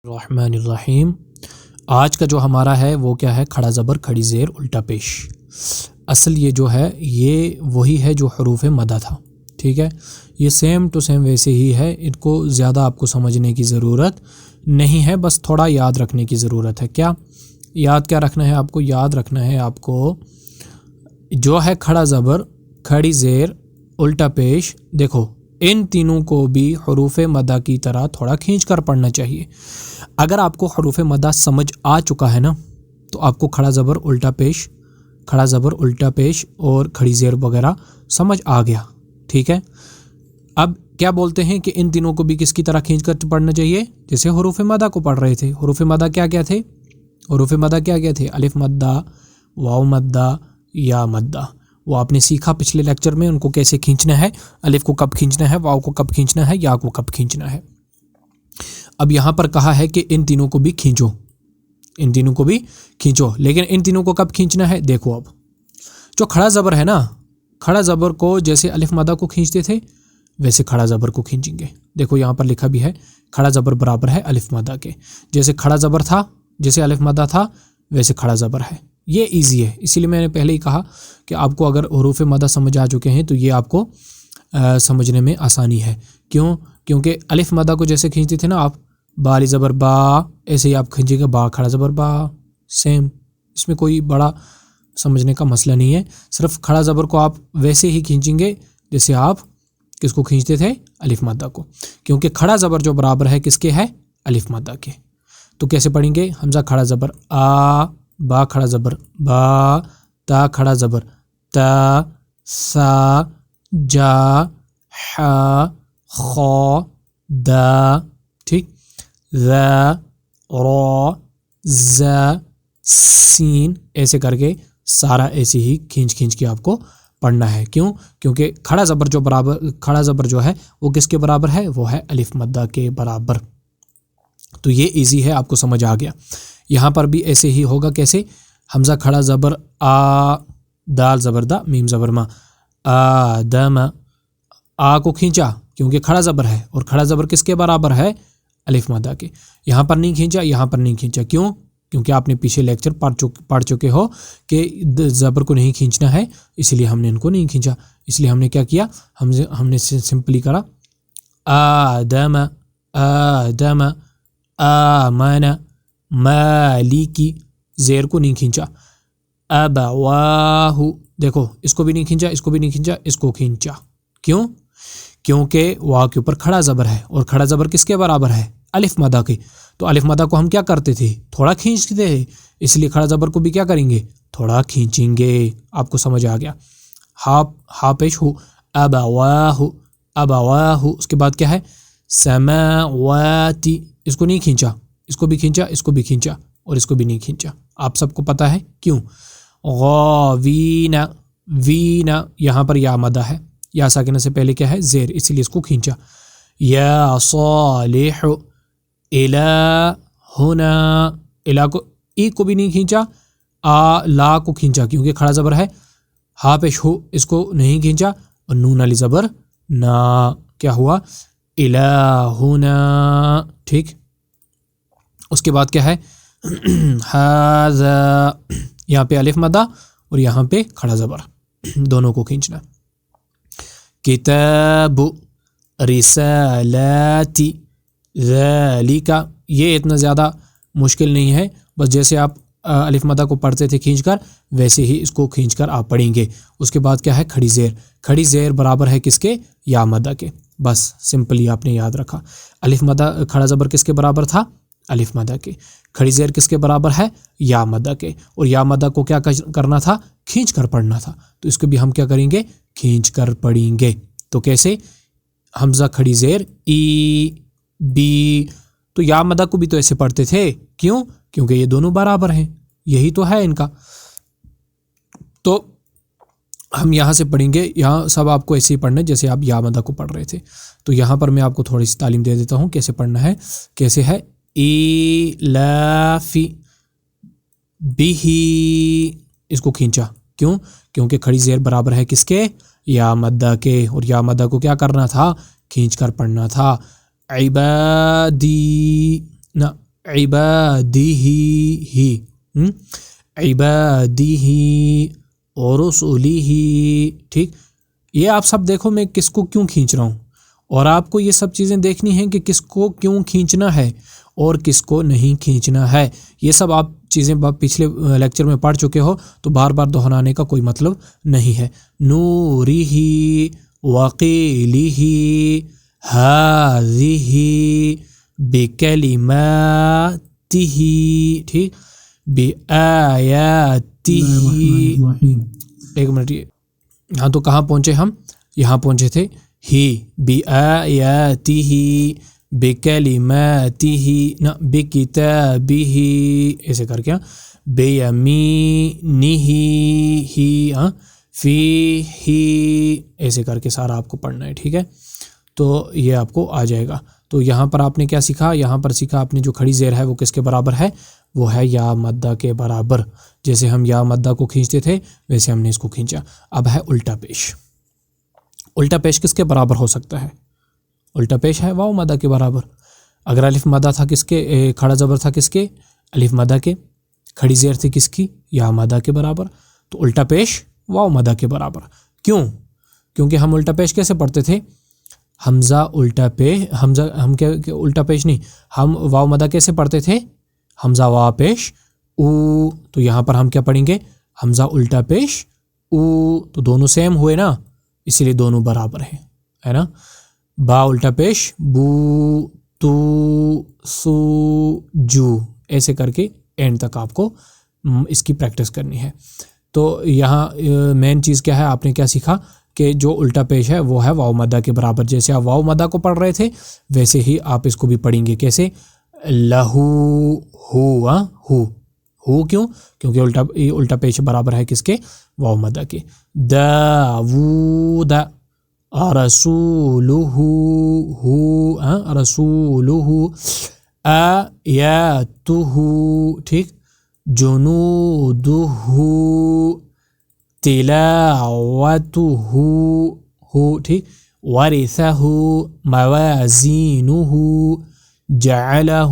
الرحمن الرحیم۔ آج کا جو ہمارا ہے وہ کیا ہے؟ کھڑا زبر کھڑی زیر الٹا پیش۔ اصل یہ جو ہے یہ وہی ہے جو حروف مدہ تھا، ٹھیک ہے؟ یہ سیم ٹو سیم ویسے ہی ہے، ان کو زیادہ آپ کو سمجھنے کی ضرورت نہیں ہے، بس تھوڑا یاد رکھنے کی ضرورت ہے۔ کیا رکھنا ہے آپ کو؟ یاد رکھنا ہے آپ کو جو ہے کھڑا زبر کھڑی زیر الٹا پیش۔ دیکھو ان تینوں کو بھی حروف مدہ کی طرح تھوڑا کھینچ کر پڑھنا چاہیے۔ اگر آپ کو حروف مدہ سمجھ آ چکا ہے نا، تو آپ کو کھڑا زبر الٹا پیش اور کھڑی زیر وغیرہ سمجھ آ گیا، ٹھیک ہے؟ اب کیا بولتے ہیں کہ ان تینوں کو بھی کس کی طرح کھینچ کر پڑھنا چاہیے؟ جیسے حروف مدہ کو پڑھ رہے تھے۔ حروف مدہ کیا تھے؟ الف مدہ، واو مدہ، یا مدہ۔ وہ آپ نے سیکھا پچھلے لیکچر میں ان کو کیسے کھینچنا ہے، الف کو کب کھینچنا ہے، واو کو کب کھینچنا ہے، یا کو کب کھینچنا ہے۔ اب یہاں پر کہا ہے کہ ان تینوں کو بھی کھینچو، لیکن ان تینوں کو کب کھینچنا ہے؟ دیکھو اب جو کھڑا زبر ہے نا، کھڑا زبر کو جیسے الف مدہ کو کھینچتے تھے ویسے کھڑا زبر کو کھینچیں گے۔ دیکھو یہاں پر لکھا بھی ہے کھڑا زبر برابر ہے الف مدہ کے، جیسے کھڑا زبر تھا، جیسے الف مدہ تھا ویسے کھڑا زبر ہے۔ یہ ایزی ہے، اسی لیے میں نے پہلے ہی کہا کہ آپ کو اگر حروف مدہ سمجھ آ چکے ہیں تو یہ آپ کو سمجھنے میں آسانی ہے۔ کیونکہ الف مدہ کو جیسے کھینچتے تھے نا آپ، با علی زبر با، ایسے ہی آپ کھینچیں گے با کھڑا زبر با، سیم۔ اس میں کوئی بڑا سمجھنے کا مسئلہ نہیں ہے، صرف کھڑا زبر کو آپ ویسے ہی کھینچیں گے جیسے آپ کس کو کھینچتے تھے؟ الف مدہ کو، کیونکہ کھڑا زبر جو برابر ہے کس کے ہے؟ الف مدہ کے۔ تو کیسے پڑھیں گے؟ حمزہ کھڑا زبر آ، با کھڑا زبر با، تا کھڑا زبر تا، سا، جا، حا، خا، دا، ٹھیک، ذا، را، زا، سین، ایسے کر کے سارا ایسے ہی کھینچ کے آپ کو پڑھنا ہے۔ کیونکہ کھڑا زبر جو ہے وہ کس کے برابر ہے؟ وہ ہے الف مدہ کے برابر۔ تو یہ ایزی ہے، آپ کو سمجھ آ گیا۔ یہاں پر بھی ایسے ہی ہوگا، کیسے؟ حمزہ کھڑا زبر آ، دال زبر دا، میم زبر ما، آدم، آ کو کھینچا کیونکہ کھڑا زبر ہے، اور کھڑا زبر کس کے برابر ہے؟ الف مدہ کے۔ یہاں پر نہیں کھینچا، کیونکہ آپ نے پیچھے لیکچر پڑھ چکے ہو کہ زبر کو نہیں کھینچنا ہے، اس لیے ہم نے ان کو نہیں کھینچا۔ اس لیے ہم نے کیا کیا؟ ہم نے سمپلی کرا آدم، آدم، آمن، مالکی، زیر کو نہیں کھینچا۔ ابواہ، دیکھو اس کو بھی نہیں کھینچا، اس کو کھینچا۔ کیونکہ واو کے اوپر کھڑا زبر ہے، اور کھڑا زبر کس کے برابر ہے؟ الف مدہ کے۔ تو الف مدہ کو ہم کیا کرتے تھے؟ تھوڑا کھینچتے تھے، اس لیے کھڑا زبر کو بھی کیا کریں گے؟ تھوڑا کھینچیں گے۔ آپ کو سمجھ آ گیا؟ ہا پیش ہو، ابواہ، اس کے بعد کیا ہے؟ سماواتی، اس کو نہیں کھینچا، اس کو بھی کھینچا، اور اس کو بھی نہیں کھینچا۔ آپ سب کو پتہ ہے کیوں؟ غاوین، وینا، یہاں پر یا مدہ ہے، یا ساکنہ سے پہلے کیا ہے؟ زیر، اسی لیے اس کو کھینچا۔ یا صالح، الہنا، الہ کو، ای کو بھی نہیں کھینچا، لا کو کھینچا کیونکہ کھڑا زبر ہے۔ ہا پیش ہو، اس کو نہیں کھینچا، اور نون علی زبر نا، کیا ہوا؟ الہنا، ٹھیک۔ اس کے بعد کیا ہے؟ ھذا، یہاں پہ الف مدہ اور یہاں پہ کھڑا زبر، دونوں کو کھینچنا۔ کتاب، رسالات، ذالک، یہ اتنا زیادہ مشکل نہیں ہے، بس جیسے آپ الف مدہ کو پڑھتے تھے کھینچ کر، ویسے ہی اس کو کھینچ کر آپ پڑھیں گے۔ اس کے بعد کیا ہے؟ کھڑی زیر برابر ہے کس کے؟ یا مدہ کے۔ بس سمپلی آپ نے یاد رکھا۔ الف مدہ کھڑا زبر کس کے برابر تھا؟ الف مدہ کے۔ کھڑی زیر کس کے برابر ہے؟ یا مدہ کے۔ اور یا مدہ کو کیا کرنا تھا؟ کھینچ کر پڑھنا تھا، تو اس کو بھی ہم کیا کریں گے؟ کھینچ کر پڑھیں گے۔ تو کیسے؟ حمزہ کھڑی زیر ای، بی، تو یا مدہ کو بھی تو ایسے پڑھتے تھے، کیونکہ یہ دونوں برابر ہیں، یہی تو ہے ان کا۔ تو ہم یہاں سے پڑھیں گے، یہاں سب آپ کو ایسے ہی پڑھنا ہے جیسے آپ یا مدہ کو پڑھ رہے تھے۔ تو یہاں پر میں آپ کو تھوڑی سی تعلیم دے دیتا ہوں کیسے پڑھنا ہے۔ کیسے ہے؟ ایلاف بہ، اس کو کھینچا، کیونکہ کھڑی زیر برابر ہے کس کے؟ یا مدہ کے، اور یا مدہ کو کیا کرنا تھا؟ کھینچ کر پڑھنا تھا۔ عبادی، نہ عبادی ہی، عبادی اور رسولی ہی، ٹھیک. یہ آپ سب دیکھو میں کس کو کیوں کھینچ رہا ہوں، اور آپ کو یہ سب چیزیں دیکھنی ہیں کہ کس کو کیوں کھینچنا ہے اور کس کو نہیں کھینچنا ہے. یہ سب آپ چیزیں پچھلے لیکچر میں پڑھ چکے ہو، تو بار بار دہرانے کا کوئی مطلب نہیں ہے. نورہ وقیلہ ہذہ بکلماتہ، ٹھیک، بآیاتہ. ایک منٹ، ہاں تو کہاں پہنچے ہم؟ یہاں پہنچے تھے ہی بآیاتہ بکلماتہ، نہ بکتابہ، ایسے کر کے بیمینہ ہی، فیہ، ایسے کر کے سارا آپ کو پڑھنا ہے، ٹھیک ہے. تو یہ آپ کو آ جائے گا. تو یہاں پر آپ نے کیا سیکھا؟ یہاں پر سیکھا آپ نے جو کھڑی زیر ہے وہ کس کے برابر ہے؟ وہ ہے یا مدہ کے برابر. جیسے ہم یا مدہ کو کھینچتے تھے ویسے ہم نے اس کو کھینچا. اب ہے الٹا پیش. الٹا پیش کس کے برابر ہو سکتا ہے؟ الٹا پیش ہے واو مدہ کے برابر. اگر الف مدہ تھا کس کے، کھڑا زبر تھا کس کے؟ الف مدہ کے. کھڑی زیر تھی کس کی؟ یا مدہ کے برابر. تو الٹا پیش واو مدہ کے برابر. کیوں؟ کیونکہ ہم الٹا پیش کیسے پڑھتے تھے؟ حمزہ الٹا پیش، حمزہ ہم کیا الٹا پیش نہیں، ہم واو مدہ کیسے پڑھتے تھے؟ حمزہ وا پیش او. تو یہاں پر ہم کیا پڑھیں گے؟ حمزہ الٹا پیش او. تو دونوں سیم ہوئے نا، اسی لیے دونوں برابر ہیں، ہے نا. با الٹا پیش بو، تو، سو، جو، ایسے کر کے اینڈ تک آپ کو اس کی پریکٹس کرنی ہے. تو یہاں مین چیز کیا ہے؟ آپ نے کیا سیکھا کہ جو الٹا پیش ہے وہ ہے واو مدہ کے برابر. جیسے آپ واو مدہ کو پڑھ رہے تھے ویسے ہی آپ اس کو بھی پڑھیں گے. کیسے؟ لہو، ہو کیوں؟ کیونکہ الٹا پیش برابر ہے کس کے؟ واو مدہ کے. داود رسولہ، رسولہ آیاتہ، ٹھیک، جنودہ تلاوتہ، ٹھیک، ورثہ موازینہ جعلہ.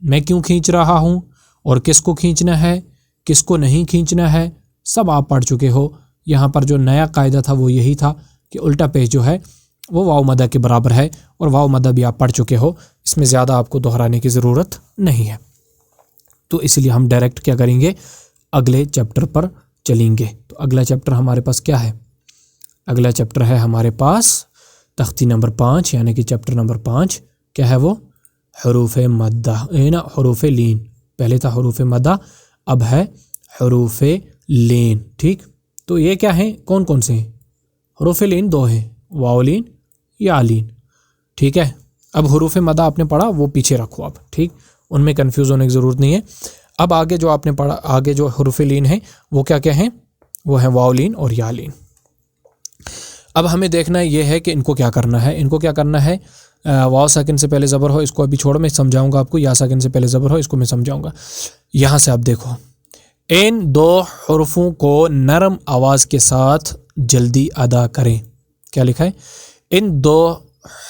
میں کیوں کھینچ رہا ہوں اور کس کو کھینچنا ہے کس کو نہیں کھینچنا ہے سب آپ پڑھ چکے ہو. یہاں پر جو نیا قاعدہ تھا وہ یہی تھا کہ الٹا پیش جو ہے وہ واو مدہ کے برابر ہے، اور واو مدہ بھی آپ پڑھ چکے ہو، اس میں زیادہ آپ کو دہرانے کی ضرورت نہیں ہے. تو اس لیے ہم ڈائریکٹ کیا کریں گے؟ اگلے چیپٹر پر چلیں گے. تو اگلا چیپٹر ہمارے پاس کیا ہے؟ اگلا چیپٹر ہے ہمارے پاس تختی نمبر 5، یعنی کہ چیپٹر نمبر 5. کیا ہے وہ؟ حروف مدہ، نا حروف لین. پہلے تھا حروف مدہ، اب ہے حروف لین، ٹھیک. تو یہ کیا ہیں؟ کون کون سے ہیں؟ حروف لین 2 ہیں، واو لین یا لین، ٹھیک ہے. اب حروف مدہ آپ نے پڑھا وہ پیچھے رکھو اب، ٹھیک، ان میں کنفیوز ہونے کی ضرورت نہیں ہے. اب آگے جو آپ نے پڑھا، آگے جو حروف لین ہیں وہ کیا کیا ہیں؟ وہ ہیں واو لین اور یا لین. اب ہمیں دیکھنا یہ ہے کہ ان کو کیا کرنا ہے. ان کو کیا کرنا ہے؟ واو ساکن سے پہلے زبر ہو، اس کو ابھی چھوڑو، میں سمجھاؤں گا آپ کو. یا ساکن سے پہلے زبر ہو، اس کو میں سمجھاؤں گا. یہاں سے آپ دیکھو، ان 2 حروفوں کو نرم آواز کے ساتھ جلدی ادا کریں. کیا لکھا ہے؟ ان 2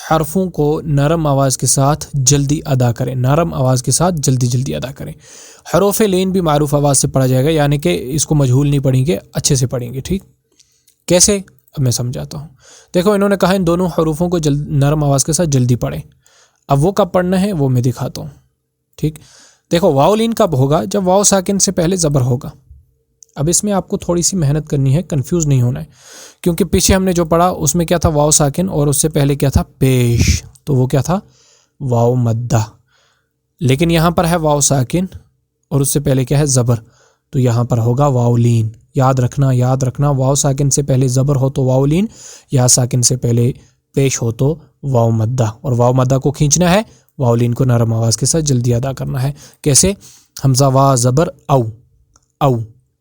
حرفوں کو نرم آواز کے ساتھ جلدی ادا کریں. نرم آواز کے ساتھ جلدی جلدی ادا کریں. حروف لین بھی معروف آواز سے پڑھا جائے گا، یعنی کہ اس کو مجہول نہیں پڑھیں گے، اچھے سے پڑھیں گے، ٹھیک. کیسے؟ اب میں سمجھاتا ہوں. دیکھو انہوں نے کہا ان دونوں حروفوں کو نرم آواز کے ساتھ جلدی پڑھیں. اب وہ کب پڑھنا ہے وہ میں دکھاتا ہوں، ٹھیک. دیکھو واو لین کب ہوگا؟ جب واو ساکن سے پہلے زبر ہوگا. اب اس میں آپ کو تھوڑی سی محنت کرنی ہے، کنفیوز نہیں ہونا ہے، کیونکہ پیچھے ہم نے جو پڑھا اس میں کیا تھا؟ واو ساکن، اور اس سے پہلے کیا تھا؟ پیش. تو وہ کیا تھا؟ واو مدہ. لیکن یہاں پر ہے واو ساکن اور اس سے پہلے کیا ہے؟ زبر. تو یہاں پر ہوگا واو لین. یاد رکھنا واو ساکن سے پہلے زبر ہو تو واو لین، یا ساکن سے پہلے پیش ہو تو واو مدہ. اور واو مدہ کو کھینچنا ہے، واو لین کو نرم آواز کے ساتھ جلدی ادا کرنا ہے. کیسے؟ حمزہ وا زبر او،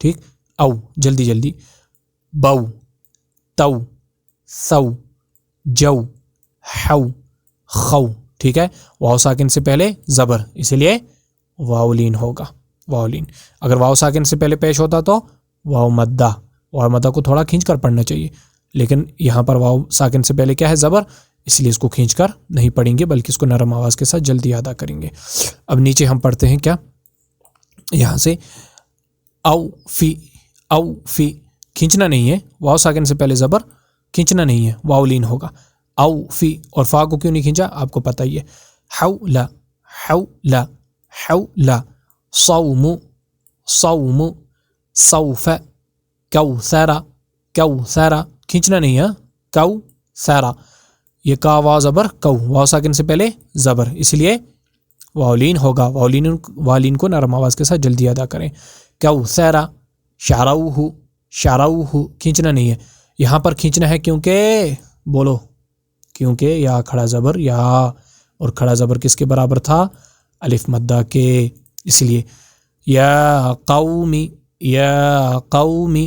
ٹھیک، او، جلدی جلدی. بو، تو، سو، جو، حو، خو، ٹھیک ہے. واو ساکن سے پہلے زبر، اسی لیے واو لین ہوگا. واو لین. اگر واو ساکن سے پہلے پیش ہوتا تو واو مدہ. واو مدہ کو تھوڑا کھینچ کر پڑھنا چاہیے، لیکن یہاں پر واو ساکن سے پہلے کیا ہے؟ زبر، اس لیے اس کو کھینچ کر نہیں پڑھیں گے بلکہ اس کو نرم آواز کے ساتھ جلدی ادا کریں گے۔ اب نیچے ہم پڑھتے ہیں کیا یہاں سے او فی کھینچنا نہیں ہے، واو ساکن سے پہلے زبر کھینچنا نہیں ہے، واو لین ہوگا۔ او فی اور فا کو کیوں نہیں کھینچا آپ کو پتہ ہی ہے۔ حولا حولا حولا صوم صوم سوف کوثر کوثر کھینچنا نہیں ہے، کوثر یہ کا واو زبر کو، واو ساکن سے پہلے زبر، اس لیے واولین ہوگا، واولین کو نرم آواز کے ساتھ جلدی ادا کریں۔ کوثر شروہ شروہ کھینچنا نہیں ہے، یہاں پر کھینچنا ہے کیونکہ بولو کیونکہ یا کھڑا زبر یا، اور کھڑا زبر کس کے برابر تھا الف مدہ کے، اس لیے یا قومی یا قومی۔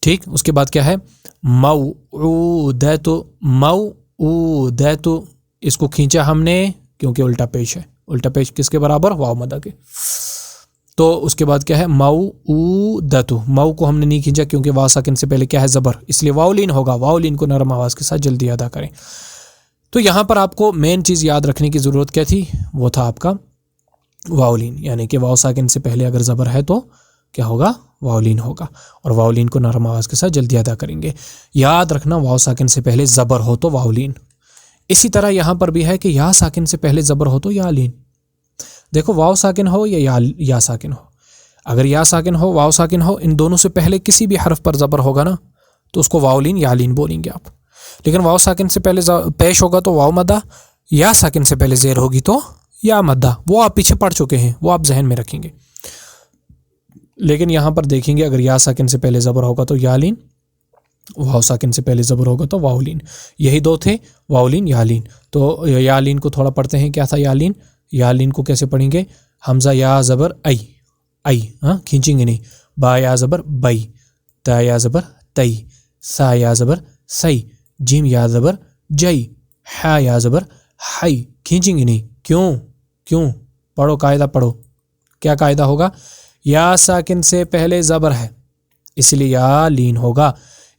ٹھیک، اس کے بعد کیا ہے موعودۃ موعودۃ، اس کو کھینچا ہم نے کیونکہ الٹا پیش ہے، الٹا پیش کس کے برابر واو مدہ کے، تو اس کے بعد کیا ہے موعودۃ، مو کو ہم نے نہیں کھینچا کیونکہ واو ساکن سے پہلے کیا ہے زبر، اس لیے واولین ہوگا، واولین کو نرم آواز کے ساتھ جلدی ادا کریں۔ تو یہاں پر آپ کو مین چیز یاد رکھنے کی ضرورت کیا تھی، وہ تھا آپ کا واولین، یعنی کہ واو ساکن سے پہلے اگر زبر ہے تو کیا ہوگا واولین ہوگا، اور واولین کو نرم آواز کے ساتھ جلدی ادا کریں گے۔ یاد رکھنا واو ساکن سے پہلے زبر ہو تو واولین، اسی طرح یہاں پر بھی ہے کہ یا ساکن سے پہلے زبر ہو تو یا لین۔ دیکھو واو ساکن ہو یا ساکن ہو، اگر یا ساکن ہو واو ساکن ہو، ان دونوں سے پہلے کسی بھی حرف پر زبر ہوگا نا تو اس کو واولین یا لین بولیں گے آپ، لیکن واو ساکن سے پہلے پیش ہوگا تو واو مدہ، یا ساکن سے پہلے زیر ہوگی تو یا مدہ، وہ آپ پیچھے پڑھ چکے ہیں، وہ آپ ذہن میں رکھیں گے۔ لیکن یہاں پر دیکھیں گے اگر یا ساکن سے پہلے زبر ہوگا تو یا لین، واو ساکن سے پہلے زبر ہوگا تو واولین، یہی دو تھے واولین یا لین۔ تو یا لین کو تھوڑا پڑھتے ہیں، کیا تھا یا لین، یا لین کو کیسے پڑھیں گے، حمزہ یا زبر ای ہاں کھینچیں گے نہیں، با یا زبر بئی، تا یا زبر تئی، سا یا زبر سی، جیم یا زبر جئی، ہا یا زبر ہائی، کھینچیں گے نہیں، کیوں پڑھو قاعدہ پڑھو، کیا قاعدہ ہوگا، یا ساکن سے پہلے زبر ہے اس لیے یا لین ہوگا،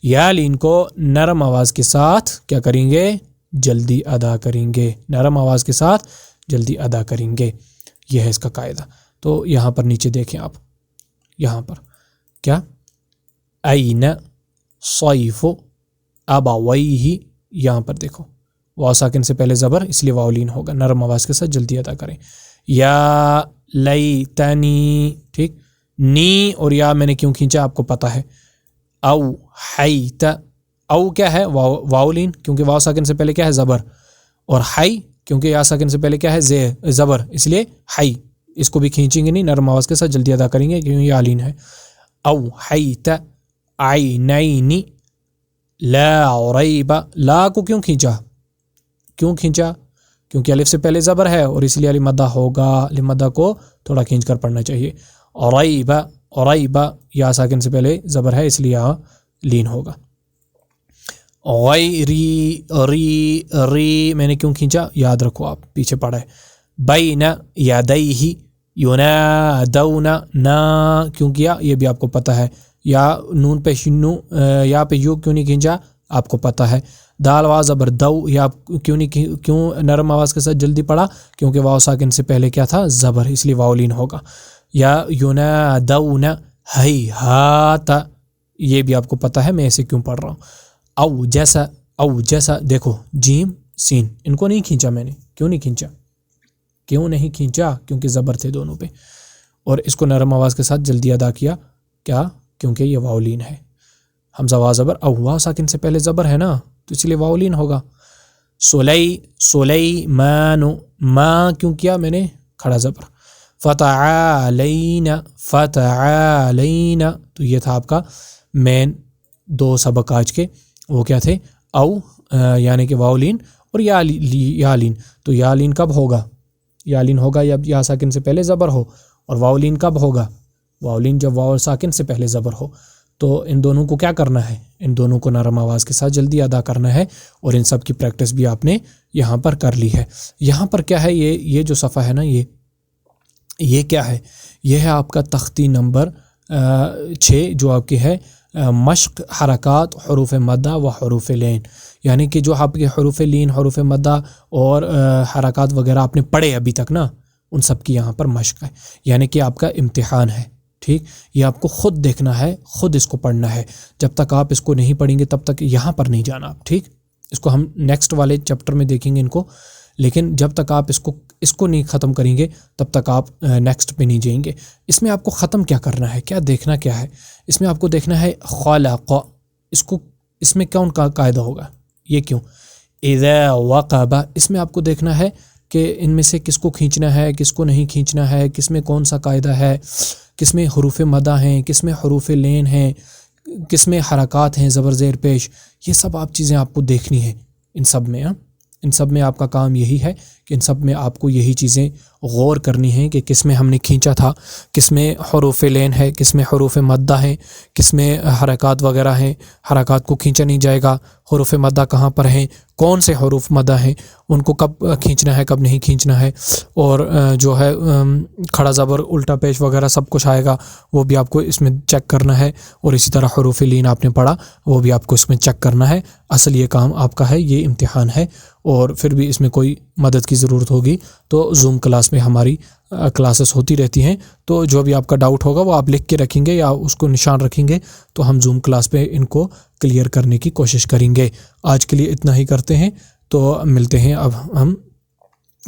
یا لین کو نرم آواز کے ساتھ کیا کریں گے جلدی ادا کریں گے، نرم آواز کے ساتھ جلدی ادا کریں گے، یہ ہے اس کا قاعدہ۔ تو یہاں پر نیچے دیکھیں آپ، یہاں پر کیا این صیف ابویہ، یہاں پر دیکھو واو ساکن سے پہلے زبر اس لیے واولین ہوگا، نرم آواز کے ساتھ جلدی ادا کریں۔ یا لیتنی، ٹھیک، نی اور یا میں نے کیوں کھینچا آپ کو پتہ ہے۔ او حیت، او کیا ہے واولین کیونکہ واو ساکن سے پہلے کیا ہے زبر، اور حی کیونکہ یا ساکن سے پہلے کیا ہے زبر، اس لیے حی، اس کو بھی کھینچیں گے نہیں، نرم آواز کے ساتھ جلدی ادا کریں گے کیونکہ یا لین ہے۔ او حیت عینین لا ریب، لا کو کیوں کھینچا کیونکہ الف سے پہلے زبر ہے اور اس لیے الف مدہ ہوگا، الف مدہ کو تھوڑا کھینچ کر پڑھنا چاہیے۔ ریب یا ساکن سے پہلے زبر ہے اس لیے یہاں لین ہوگا۔ ری میں نے کیوں کھینچا یاد رکھو آپ، پیچھے پڑھا ہے۔ بین یدیہ ینادون، نا کیوں کیا یہ بھی آپ کو پتہ ہے، یا نون پہ شنو، یا پہ یو کیوں نہیں کھینچا آپ کو پتہ ہے۔ دال واو زبر دو، یا کیوں نرم آواز کے ساتھ جلدی پڑھا کیونکہ واو ساکن سے پہلے کیا تھا زبر، اس لیے واولین ہوگا۔ یا ینادون ہیہات، یہ بھی آپ کو پتہ ہے میں ایسے کیوں پڑھ رہا ہوں۔ او جیسا دیکھو جیم سین، ان کو نہیں کھینچا میں نے، کیوں نہیں کھینچا کیونکہ زبر تھے دونوں پہ، اور اس کو نرم آواز کے ساتھ جلدی ادا کیا، کیا کیونکہ یہ واولین ہے۔ حمزہ واو زبر او، واو ساکن سے پہلے زبر ہے نا تو اس لیے واولین ہوگا۔ سلیمان، ما کیوں کیا میں نے کھڑا زبر۔ فتعالین تو یہ تھا آپ کا مین دو سبق آج کے، وہ کیا تھے، او یعنی کہ واولین اور یا لین۔ تو یا لین کب ہوگا، یا لین ہوگا جب یا ساکن سے پہلے زبر ہو، اور واولین کب ہوگا، واولین جب واو ساکن سے پہلے زبر ہو۔ تو ان دونوں کو کیا کرنا ہے، ان دونوں کو نرم آواز کے ساتھ جلدی ادا کرنا ہے، اور ان سب کی پریکٹس بھی آپ نے یہاں پر کر لی ہے۔ یہاں پر کیا ہے، یہ جو صفحہ ہے نا، یہ کیا ہے، یہ ہے آپ کا تختی نمبر 6 جو آپ کی ہے مشق حرکات حروف مدہ و حروف لین، یعنی کہ جو آپ کے حروف لین، حروف مدہ اور حرکات وغیرہ آپ نے پڑھے ابھی تک نا، ان سب کی یہاں پر مشق ہے، یعنی کہ آپ کا امتحان ہے. ٹھیک، یہ آپ کو خود دیکھنا ہے، خود اس کو پڑھنا ہے. جب تک آپ اس کو نہیں پڑھیں گے تب تک یہاں پر نہیں جانا آپ. ٹھیک، اس کو ہم نیکسٹ والے چیپٹر میں دیکھیں گے ان کو، لیکن جب تک آپ اس کو نہیں ختم کریں گے تب تک آپ نیکسٹ پہ نہیں جائیں گے. اس میں آپ کو ختم کیا کرنا ہے، کیا دیکھنا کیا ہے؟ اس میں آپ کو دیکھنا ہے خلق. اس میں کون کا قاعدہ ہوگا، یہ کیوں؟ اذا وقب، اس میں آپ کو دیکھنا ہے کہ ان میں سے کس کو کھینچنا ہے، کس کو نہیں کھینچنا ہے، کس میں کون سا قاعدہ ہے، کس میں حروف مدہ ہیں، کس میں حروف لین ہیں، کس میں حرکات ہیں زبر زیر پیش. یہ سب آپ چیزیں آپ کو دیکھنی ہیں ان سب میں آپ کا کام یہی ہے کہ ان سب میں آپ کو یہی چیزیں غور کرنی ہیں کہ کس میں ہم نے کھینچا تھا، کس میں حروف لین ہے، کس میں حروف مدہ ہیں، کس میں حرکات وغیرہ ہیں. حرکات کو کھینچا نہیں جائے گا. حروف مدہ کہاں پر ہیں، کون سے حروف مدہ ہیں، ان کو کب کھینچنا ہے کب نہیں کھینچنا ہے. اور جو ہے کھڑا زبر الٹا پیش وغیرہ سب کچھ آئے گا، وہ بھی آپ کو اس میں چیک کرنا ہے. اور اسی طرح حروف لین آپ نے پڑھا، وہ بھی آپ کو اس میں چیک کرنا ہے. اصل یہ کام آپ کا ہے، یہ امتحان ہے. اور پھر بھی اس میں کوئی مدد کی ضرورت ہوگی تو زوم کلاس میں ہماری کلاسز ہوتی رہتی ہیں. تو جو بھی آپ کا ڈاؤٹ ہوگا وہ آپ لکھ کے رکھیں گے یا اس کو نشان رکھیں گے، تو ہم زوم کلاس پہ ان کو کلیئر کرنے کی کوشش کریں گے. آج کے لیے اتنا ہی کرتے ہیں، تو ملتے ہیں اب ہم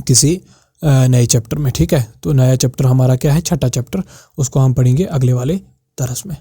کسی نئے چیپٹر میں. ٹھیک ہے، تو نیا چیپٹر ہمارا کیا ہے، چھٹا چیپٹر، اس کو ہم پڑھیں گے اگلے والے درس میں.